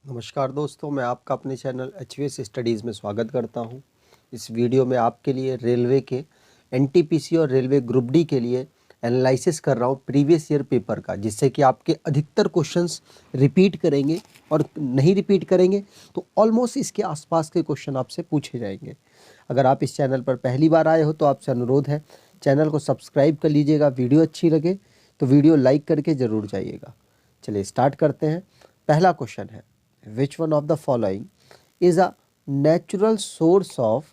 नमस्कार दोस्तों, मैं आपका अपने चैनल एचवीएस स्टडीज़ में स्वागत करता हूं। इस वीडियो में आपके लिए रेलवे के एनटीपीसी और रेलवे ग्रुप डी के लिए एनालिसिस कर रहा हूं प्रीवियस ईयर पेपर का, जिससे कि आपके अधिकतर क्वेश्चंस रिपीट करेंगे और नहीं रिपीट करेंगे तो ऑलमोस्ट इसके आसपास के क्वेश्चन आपसे पूछे जाएंगे। अगर आप इस चैनल पर पहली बार आए हो तो आपसे अनुरोध है, चैनल को सब्सक्राइब कर लीजिएगा। वीडियो अच्छी लगे तो वीडियो लाइक करके ज़रूर जाइएगा। चलिए स्टार्ट करते हैं। पहला क्वेश्चन है, which one of the following is a natural source of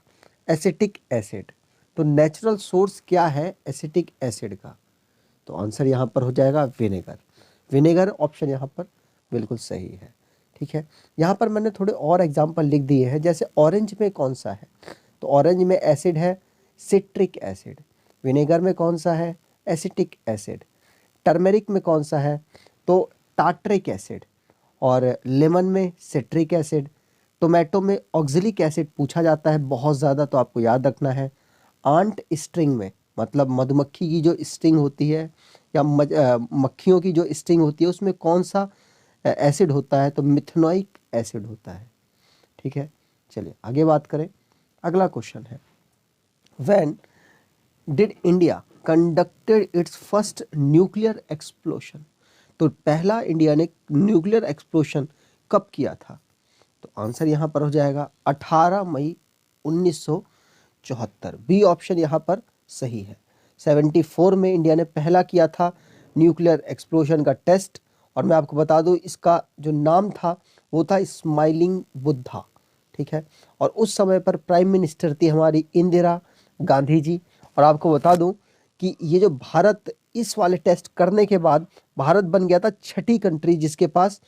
acetic acid। तो नेचुरल सोर्स क्या है एसिटिक एसिड का? तो आंसर यहाँ पर हो जाएगा विनेगर। विनेगर ऑप्शन यहाँ पर बिल्कुल सही है। ठीक है, यहाँ पर मैंने थोड़े और एग्जांपल लिख दिए हैं। जैसे ऑरेंज में कौन सा है? तो ऑरेंज में एसिड है सिट्रिक एसिड। विनेगर में कौन सा है? Acetic acid. टर्मेरिक में कौन सा है? तो टार्ट्रिक एसिड। और लेमन में सिट्रिक एसिड। टोमेटो में ऑक्जेलिक एसिड पूछा जाता है बहुत ज़्यादा, तो आपको याद रखना है। आंट स्ट्रिंग में, मतलब मधुमक्खी की जो स्ट्रिंग होती है या मक्खियों की जो स्ट्रिंग होती है, उसमें कौन सा एसिड होता है? तो मिथेनोइक एसिड होता है। ठीक है, चलिए आगे बात करें। अगला क्वेश्चन है, when did India conducted it's first nuclear explosion. तो पहला इंडिया ने न्यूक्लियर एक्सप्लोशन कब किया था? तो आंसर यहाँ पर हो जाएगा 18 मई 1974। बी ऑप्शन यहाँ पर सही है। 74 में इंडिया ने पहला किया था न्यूक्लियर एक्सप्लोजन का टेस्ट। और मैं आपको बता दूं, इसका जो नाम था वो था स्माइलिंग बुद्धा। ठीक है, और उस समय पर प्राइम मिनिस्टर थी हमारी इंदिरा गांधी जी। और आपको बता दूं कि ये जो भारत इस वाले टेस्ट करने के बाद भारत बन गया था छठी कंट्री जिसके पास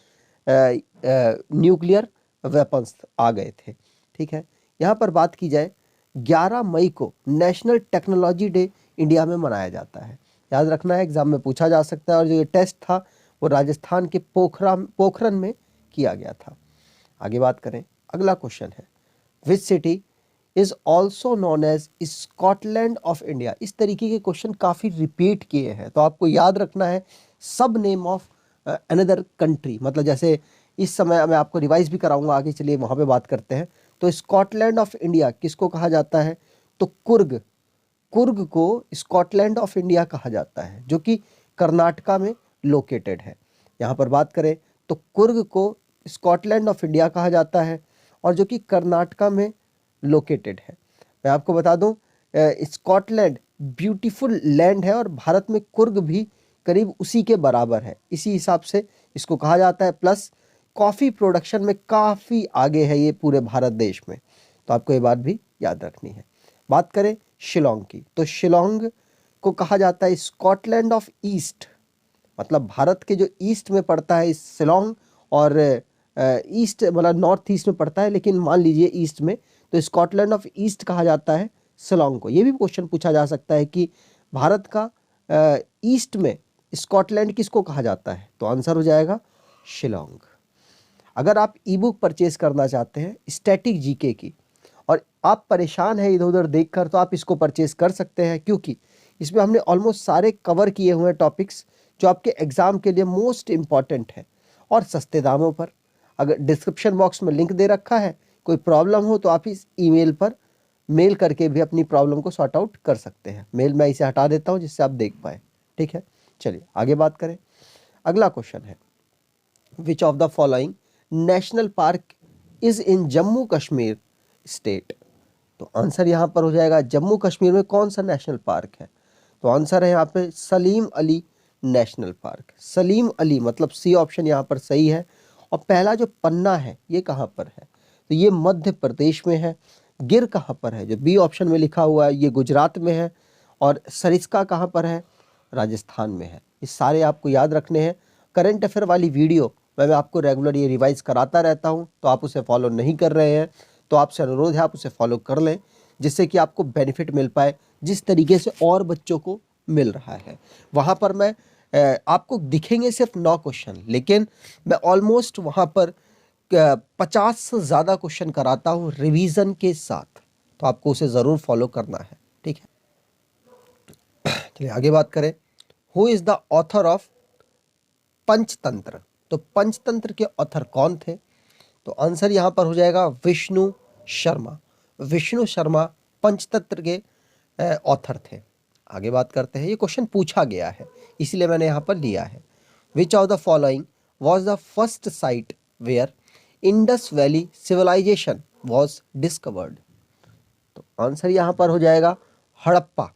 न्यूक्लियर वेपन्स आ गए थे। ठीक है, यहाँ पर बात की जाए, 11 मई को नेशनल टेक्नोलॉजी डे इंडिया में मनाया जाता है। याद रखना है, एग्जाम में पूछा जा सकता है। और जो ये टेस्ट था वो राजस्थान के पोखरन में किया गया था। आगे बात करें, अगला क्वेश्चन है, which city is also known as Scotland of India. इस तरीके के क्वेश्चन काफ़ी रिपीट किए हैं, तो आपको याद रखना है सब नेम ऑफ अनदर कंट्री। मतलब जैसे इस समय मैं आपको रिवाइज भी कराऊंगा आगे, चलिए वहाँ पे बात करते हैं। तो स्कॉटलैंड ऑफ इंडिया किसको कहा जाता है? तो कुर्ग। कुर्ग को स्कॉटलैंड ऑफ इंडिया कहा जाता है, जो कि कर्नाटका में लोकेटेड है। यहाँ पर बात करें तो कुर्ग को स्कॉटलैंड ऑफ इंडिया कहा जाता है, और जो कि कर्नाटका में लोकेटेड है। मैं आपको बता दूं, स्कॉटलैंड ब्यूटीफुल लैंड है और भारत में कुर्ग भी करीब उसी के बराबर है, इसी हिसाब से इसको कहा जाता है। प्लस कॉफ़ी प्रोडक्शन में काफ़ी आगे है ये पूरे भारत देश में, तो आपको ये बात भी याद रखनी है। बात करें शिलोंग की, तो शिलोंग को कहा जाता है स्कॉटलैंड ऑफ ईस्ट। मतलब भारत के जो ईस्ट में पड़ता है इस शिलोंग, और ईस्ट मतलब नॉर्थ ईस्ट में पड़ता है, लेकिन मान लीजिए ईस्ट में, तो स्कॉटलैंड ऑफ ईस्ट कहा जाता है शिलोंग को। ये भी क्वेश्चन पूछा जा सकता है कि भारत का ईस्ट में स्कॉटलैंड किसको कहा जाता है? तो आंसर हो जाएगा शिलोंग। अगर आप ई बुक परचेज करना चाहते हैं स्टैटिक जीके की, और आप परेशान हैं इधर उधर देखकर, तो आप इसको परचेज कर सकते हैं, क्योंकि इसमें हमने ऑलमोस्ट सारे कवर किए हुए हैं टॉपिक्स जो आपके एग्जाम के लिए मोस्ट इंपॉर्टेंट है, और सस्ते दामों पर। अगर डिस्क्रिप्शन बॉक्स में लिंक दे रखा है, कोई प्रॉब्लम हो तो आप इस ईमेल पर मेल करके भी अपनी प्रॉब्लम को सॉर्ट आउट कर सकते हैं। मेल मैं इसे हटा देता हूं जिससे आप देख पाए। ठीक है, चलिए आगे बात करें। अगला क्वेश्चन है, which of the following national park is in Jammu Kashmir state. तो आंसर यहाँ पर हो जाएगा जम्मू कश्मीर में कौन सा नेशनल पार्क है? तो आंसर है यहाँ पे सलीम अली नेशनल पार्क। सलीम अली मतलब सी ऑप्शन यहाँ पर सही है। और पहला जो पन्ना है ये कहाँ पर है? तो ये मध्य प्रदेश में है। गिर कहाँ पर है? जो बी ऑप्शन में लिखा हुआ है ये गुजरात में है। और सरिस्का कहाँ पर है? राजस्थान में है। ये सारे आपको याद रखने हैं। करंट अफेयर वाली वीडियो मैं आपको रेगुलर ये रिवाइज कराता रहता हूँ, तो आप उसे फॉलो नहीं कर रहे हैं तो आपसे अनुरोध है आप उसे फॉलो कर लें, जिससे कि आपको बेनिफिट मिल पाए जिस तरीके से और बच्चों को मिल रहा है। वहाँ पर मैं आपको दिखेंगे सिर्फ 9 क्वेश्चन, लेकिन मैं ऑलमोस्ट वहाँ पर 50 से ज़्यादा क्वेश्चन कराता हूँ रिवीजन के साथ, तो आपको उसे ज़रूर फॉलो करना है। ठीक है, चलिए आगे बात करें। Who is the author of Panchatantra. तो पंचतंत्र के ऑथर कौन थे? तो आंसर यहाँ पर हो जाएगा विष्णु शर्मा। विष्णु शर्मा पंचतंत्र के ऑथर थे। आगे बात करते हैं, ये क्वेश्चन पूछा गया है इसलिए मैंने यहाँ पर लिया है। Which of the following was the first site where Indus valley civilisation was discovered? तो आंसर यहाँ पर हो जाएगा हड़प्पा।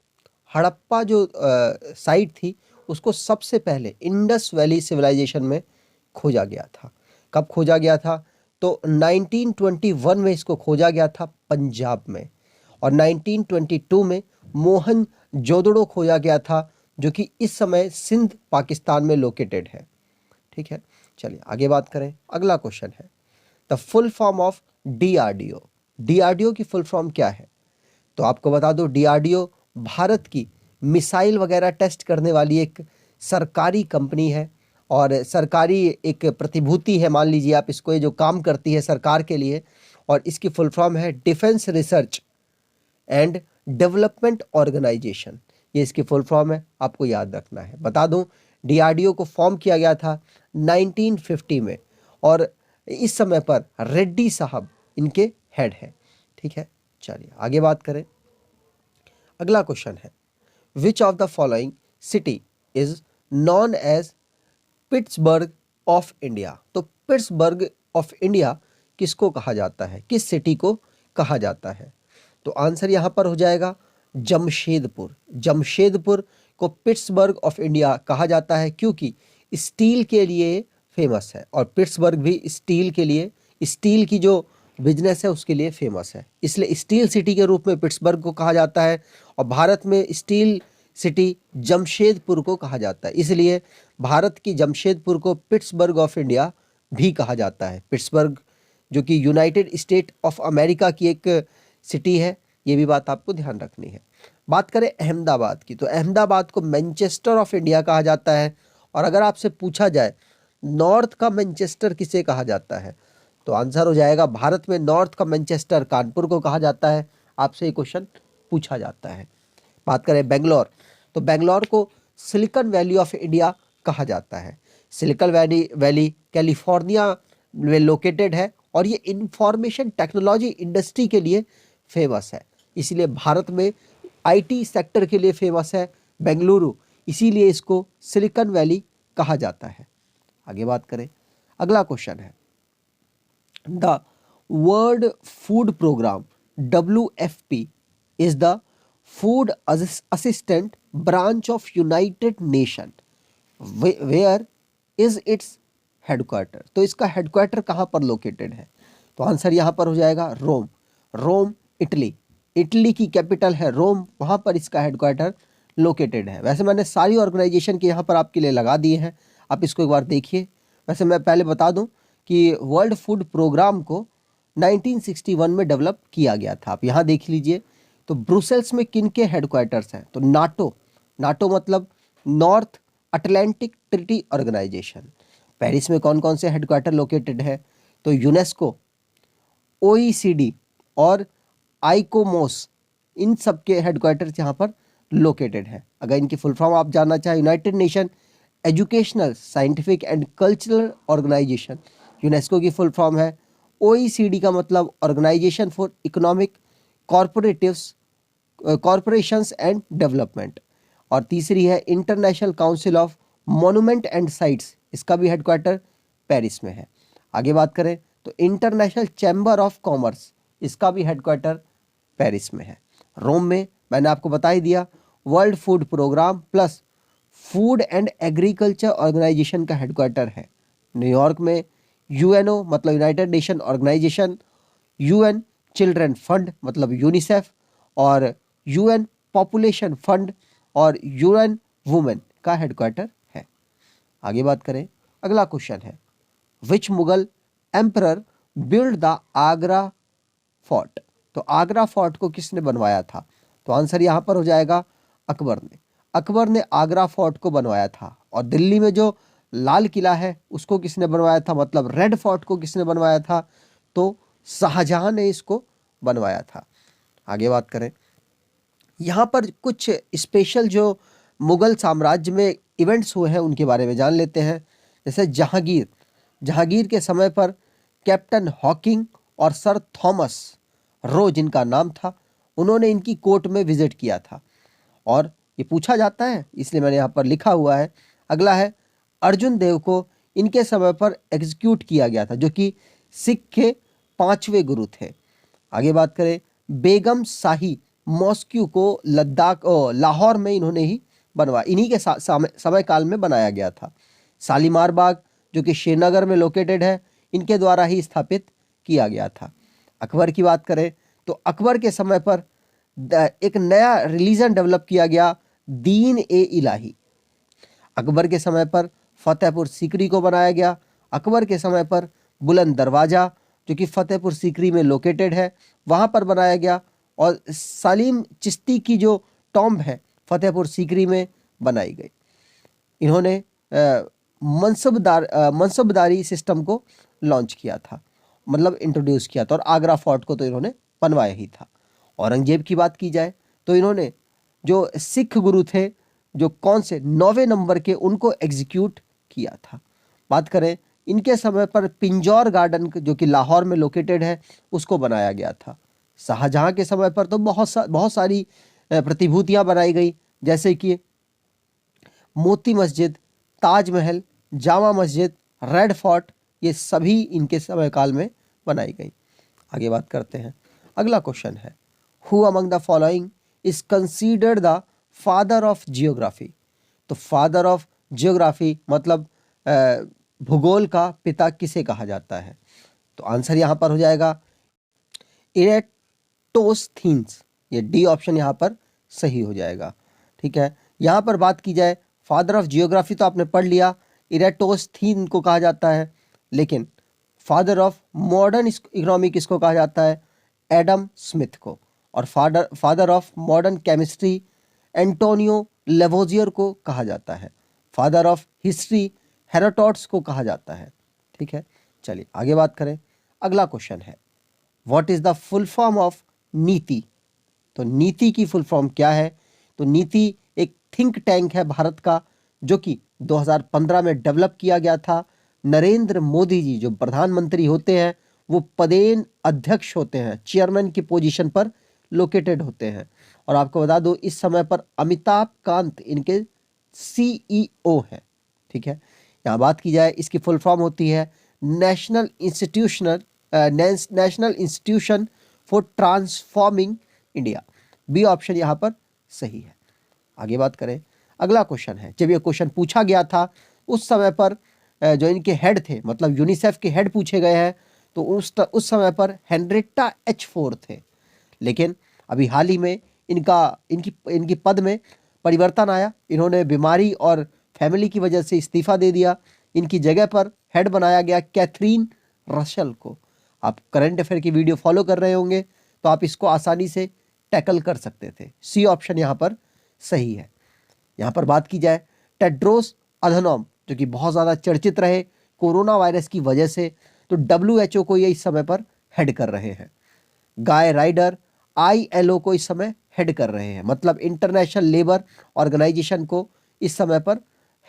हड़प्पा जो साइट थी उसको सबसे पहले इंडस वैली सिविलाइजेशन में खोजा गया था। कब खोजा गया था? तो 1921 में इसको खोजा गया था पंजाब में, और 1922 में मोहनजोदड़ो खोजा गया था जो कि इस समय सिंध पाकिस्तान में लोकेटेड है। ठीक है, चलिए आगे बात करें। अगला क्वेश्चन है the full form of DRDO. DRDO की फुल फॉर्म क्या है? तो आपको बता दो, डीआरडीओ भारत की मिसाइल वगैरह टेस्ट करने वाली एक सरकारी कंपनी है और सरकारी एक प्रतिभूति है, मान लीजिए आप इसको, ये जो काम करती है सरकार के लिए, और इसकी फुल फॉर्म है defence research and development organisation. ये इसकी फुल फॉर्म है, आपको याद रखना है। बता दूं, डीआरडीओ को फॉर्म किया गया था 1950 में और इस समय पर रेड्डी साहब इनके हेड है। ठीक है, चलिए आगे बात करें। अगला क्वेश्चन है which of the following city is known as Pittsburgh of India? तो पिट्सबर्ग ऑफ इंडिया किसको कहा जाता है, किस सिटी को कहा जाता है? तो आंसर यहां पर हो जाएगा जमशेदपुर। जमशेदपुर को पिट्सबर्ग ऑफ इंडिया कहा जाता है क्योंकि स्टील के लिए फेमस है, और पिट्सबर्ग भी स्टील के लिए, स्टील की जो बिजनेस है उसके लिए फेमस है, इसलिए स्टील सिटी के रूप में पिट्सबर्ग को कहा जाता है। और भारत में स्टील सिटी जमशेदपुर को कहा जाता है, इसलिए भारत की जमशेदपुर को पिट्सबर्ग ऑफ इंडिया भी कहा जाता है। पिट्सबर्ग जो कि यूनाइटेड स्टेट ऑफ अमेरिका की एक सिटी है, ये भी बात आपको ध्यान रखनी है। बात करें अहमदाबाद की, तो अहमदाबाद को मैनचेस्टर ऑफ इंडिया कहा जाता है। और अगर आपसे पूछा जाए नॉर्थ का मैनचेस्टर किसे कहा जाता है, तो आंसर हो जाएगा भारत में नॉर्थ का मैनचेस्टर कानपुर को कहा जाता है। आपसे ये क्वेश्चन पूछा जाता है। बात करें बेंगलोर, तो बेंगलोर को सिलिकॉन वैली ऑफ इंडिया कहा जाता है। सिलिकॉन वैली कैलिफोर्निया में लोकेटेड है और ये इंफॉर्मेशन टेक्नोलॉजी इंडस्ट्री के लिए फेमस है, इसलिए भारत में आईटी सेक्टर के लिए फेमस है बेंगलुरु, इसीलिए इसको सिलिकॉन वैली कहा जाता है। आगे बात करें। अगला क्वेश्चन है the world food programme WFP is the food assistant branch of united nation, where is its headquarter? तो इसका हेडक्वार्टर कहाँ पर लोकेटेड है? तो आंसर यहाँ पर हो जाएगा रोम। रोम इटली, इटली की कैपिटल है रोम, वहाँ पर इसका हेडक्वार्टर लोकेटेड है। वैसे मैंने सारी ऑर्गेनाइजेशन के यहाँ पर आपके लिए लगा दिए हैं, आप इसको एक बार देखिए। वैसे मैं पहले बता दूं कि वर्ल्ड फूड प्रोग्राम को 1961 में डेवलप किया गया था। आप यहाँ देख लीजिए। तो ब्रुसेल्स में किन के हेडक्वार्टर्स हैं? तो नाटो, नाटो मतलब north atlantic treaty organisation. Paris में कौन कौन से हेडक्वार्टर लोकेटेड है? तो यूनेस्को, OECD और आइकोमोस, इन सब के हेडक्वार्टर्स यहाँ पर लोकेटेड है। अगर इनकी फुल फॉर्म आप जानना चाहें, united nation educational scientific and cultural organisation, UNESCO की फुल फॉर्म है। OECD का मतलब organisation for economic corporations and development. और तीसरी है international council of monument and sites, इसका भी हेडक्वार्टर पेरिस में है। आगे बात करें तो इंटरनेशनल चैम्बर ऑफ कॉमर्स, इसका भी हेडक्वार्टर पेरिस में है। रोम में मैंने आपको बता ही दिया। World food programme plus food and agriculture organisation का हेडक्वार्टर है न्यूयॉर्क में। यूएनओ मतलब United Nation Organisation, UN children fund मतलब यूनिसेफ, और यूएन पॉपुलेशन फंड और यूएन वुमेन का हेडक्वार्टर है। आगे बात करें। अगला क्वेश्चन है which Mughal emperor build the Agra fort? तो आगरा फोर्ट को किसने बनवाया था? तो आंसर यहाँ पर हो जाएगा अकबर ने। अकबर ने आगरा फोर्ट को बनवाया था। और दिल्ली में जो लाल किला है उसको किसने बनवाया था, मतलब रेड फोर्ट को किसने बनवाया था? तो शाहजहां ने इसको बनवाया था। आगे बात करें। यहाँ पर कुछ स्पेशल जो मुगल साम्राज्य में इवेंट्स हुए हैं उनके बारे में जान लेते हैं। जैसे जहांगीर, जहांगीर के समय पर कैप्टन हॉकिंग और सर थॉमस रो जिनका नाम था, उन्होंने इनकी कोर्ट में विजिट किया था। और ये पूछा जाता है इसलिए मैंने यहाँ पर लिखा हुआ है। अगला है अर्जुन देव को इनके समय पर एग्जीक्यूट किया गया था, जो कि सिख के 5वें गुरु थे। आगे बात करें, बेगम शाही मॉस्क्यू को लाहौर में इन्होंने ही बनवाया, इन्हीं के समय काल में बनाया गया था। शालीमार बाग जो कि श्रीनगर में लोकेटेड है, इनके द्वारा ही स्थापित किया गया था। अकबर की बात करें तो अकबर के समय पर एक नया रिलीजन डेवलप किया गया, दीन ए इलाही। अकबर के समय पर फतेहपुर सीकरी को बनाया गया। अकबर के समय पर बुलंद दरवाज़ा जो कि फतेहपुर सीकरी में लोकेटेड है, वहाँ पर बनाया गया। और सलीम चिश्ती की जो टॉम्ब है फतेहपुर सीकरी में बनाई गई। इन्होंने मनसबदारी सिस्टम को लॉन्च किया था, मतलब इंट्रोड्यूस किया था। और आगरा फोर्ट को तो इन्होंने बनवाया ही था। औरंगजेब की बात की जाए तो इन्होंने जो सिख गुरु थे, जो कौन से 9वें नंबर के, उनको एग्जीक्यूट किया था। बात करें इनके समय पर पिंजौर गार्डन जो कि लाहौर में लोकेटेड है, उसको बनाया गया था। शाहजहां के समय पर तो बहुत सारी प्रतिभूतियां बनाई गई, जैसे कि मोती मस्जिद, ताजमहल, जामा मस्जिद, रेड फोर्ट, ये सभी इनके समय काल में बनाई गई। आगे बात करते हैं। अगला क्वेश्चन है, who among the following is considered the father of geography. तो फादर ऑफ जियोग्राफी मतलब भूगोल का पिता किसे कहा जाता है? तो आंसर यहाँ पर हो जाएगा इरेटोस्थीन्स। ये डी ऑप्शन यहाँ पर सही हो जाएगा। ठीक है, यहाँ पर बात की जाए फादर ऑफ जियोग्राफी तो आपने पढ़ लिया, इरेटोस्थीन को कहा जाता है। लेकिन फादर ऑफ मॉडर्न इकोनॉमी किसको कहा जाता है? एडम स्मिथ को। और father of modern chemistry Antonio Lavoisier को कहा जाता है। फादर ऑफ हिस्ट्री हेरोडोटस को कहा जाता है। ठीक है, चलिए आगे बात करें। अगला क्वेश्चन है, what is the full form of नीति? तो नीति की फुल फॉर्म क्या है? तो नीति एक थिंक टैंक है भारत का, जो कि 2015 में डेवलप किया गया था। नरेंद्र मोदी जी जो प्रधानमंत्री होते हैं, वो पदेन अध्यक्ष होते हैं, चेयरमैन की पोजीशन पर लोकेटेड होते हैं। और आपको बता दो इस समय पर अमिताभ कांत इनके CEO हैं। ठीक है, यहाँ बात की जाए इसकी फुल फॉर्म होती है national institution for transforming India. B option यहाँ पर सही है। आगे बात करें। अगला क्वेश्चन है, जब ये क्वेश्चन पूछा गया था उस समय पर जो इनके हेड थे, मतलब यूनिसेफ के हेड पूछे गए हैं, तो उस समय पर हेनरिट्टा H4 थे। लेकिन अभी हाल ही में इनकी पद में परिवर्तन आया। इन्होंने बीमारी और फैमिली की वजह से इस्तीफा दे दिया। इनकी जगह पर हेड बनाया गया कैथरीन रशल को। आप करंट अफेयर की वीडियो फॉलो कर रहे होंगे तो आप इसको आसानी से टैकल कर सकते थे। सी ऑप्शन यहाँ पर सही है। यहाँ पर बात की जाए टेड्रोस अधनॉम, जो कि बहुत ज़्यादा चर्चित रहे कोरोना वायरस की वजह से, तो WHO को ये इस समय पर हेड कर रहे हैं। गाय राइडर ILO को इस समय हेड कर रहे हैं, मतलब इंटरनेशनल लेबर ऑर्गेनाइजेशन को इस समय पर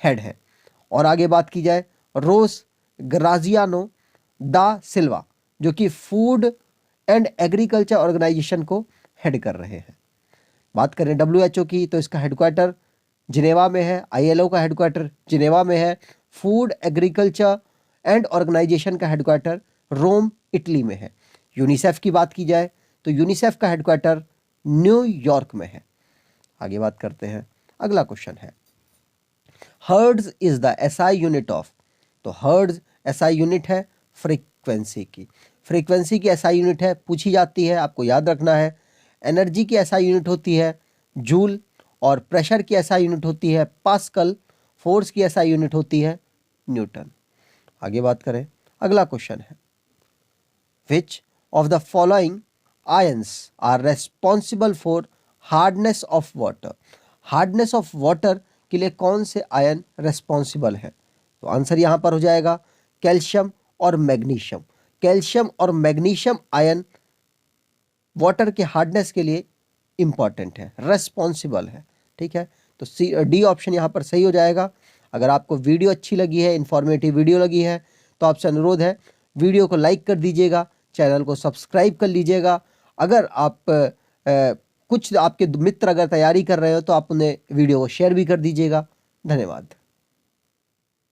हेड है। और आगे बात की जाए रोस ग्राजियानो दा सिल्वा, जो कि फूड एंड एग्रीकल्चर ऑर्गेनाइजेशन को हेड कर रहे हैं। बात करें WHO की तो इसका हेडक्वार्टर जिनेवा में है। ILO का हेडक्वार्टर जिनेवा में है। फूड एग्रीकल्चर एंड ऑर्गेनाइजेशन का हेडक्वार्टर रोम इटली में है। यूनिसेफ की बात की जाए तो यूनिसेफ का हेडक्वार्टर न्यूयॉर्क में है। आगे बात करते हैं। अगला क्वेश्चन है, hertz is the SI unit of. तो हर्ट्ज SI यूनिट है फ्रीक्वेंसी की। फ्रीक्वेंसी की SI यूनिट है, पूछी जाती है, आपको याद रखना है। एनर्जी की SI यूनिट होती है जूल, और प्रेशर की SI यूनिट होती है पास्कल, फोर्स की SI यूनिट होती है न्यूटन। आगे बात करें। अगला क्वेश्चन है, which of the following ions are responsible for hardness of water. Hardness of water के लिए कौन से आयन रेस्पॉन्सिबल है? तो आंसर यहां पर हो जाएगा कैल्शियम और मैग्नीशियम। कैल्शियम और मैग्नीशियम आयन वाटर के हार्डनेस के लिए इंपॉर्टेंट है, रेस्पॉन्सिबल है। ठीक है, तो D ऑप्शन यहाँ पर सही हो जाएगा। अगर आपको वीडियो अच्छी लगी है, इंफॉर्मेटिव वीडियो लगी है, तो आपसे अनुरोध है वीडियो को लाइक कर दीजिएगा, चैनल को सब्सक्राइब कर लीजिएगा। अगर आप कुछ आपके मित्र अगर तैयारी कर रहे हो तो आप उन्हें वीडियो को शेयर भी कर दीजिएगा। धन्यवाद।